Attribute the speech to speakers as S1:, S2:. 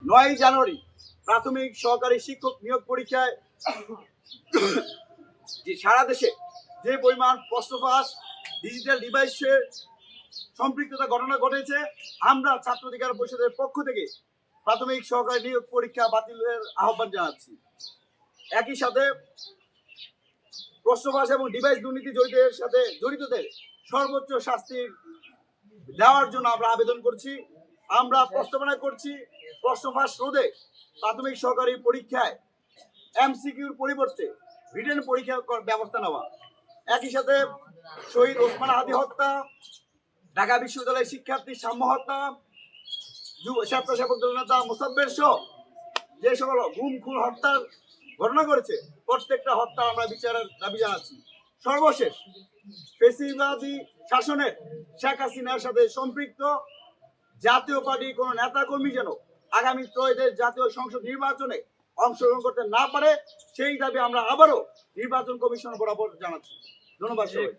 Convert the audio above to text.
S1: 9 জানুয়ারি প্রাথমিক সহকারী শিক্ষক নিয়োগ পরীক্ষায় যে সারা দেশে যে পরিমাণ প্রশ্ন ফাঁস ডিজিটাল ডিভাইসের সম্পৃক্ততা ঘটনা ঘটেছে, আমরা ছাত্র অধিকার পরিষদের পক্ষ থেকে প্রাথমিক সহকারী নিয়োগ পরীক্ষা বাতিলের আহ্বান জানাচ্ছি। একই সাথে প্রশ্ন ফাঁস এবং ডিভাইস দুর্নীতি জড়িতদের সর্বোচ্চ শাস্তি দেওয়ার জন্য আমরা আবেদন করছি। আমরা প্রস্তাবনা করছি প্রশ্ন ফাঁস রোধে প্রাথমিক সহকারী পরীক্ষায় এমসিকিউর পরিবর্তে রিটেন পরীক্ষার ব্যবস্থা নেওয়া। একই সাথে শহীদ ওসমান হাদি হত্যা, ঢাকা বিশ্ববিদ্যালয়ের শিক্ষার্থী সাম্য হত্যা, যুব স্বেচ্ছাসেবক দল নেতা মোসাব্বের সহ যে সকল গুম খুন হত্যার ঘটনা করেছে, প্রত্যেকটা হত্যা আমরা বিচারের দাবি জানাচ্ছি। সর্বশেষ, ফ্যাসিবাদী শাসনের শেখ হাসিনার সাথে সম্পৃক্ত জাতীয় পার্টির কোন নেতা কর্মী যেন আগামী ত্রয়োদশ জাতীয় সংসদ নির্বাচনে অংশগ্রহণ করতে না পারে, সেই দাবি আমরা আবারও নির্বাচন কমিশন বরাবর জানাচ্ছি। ধন্যবাদ সবাই।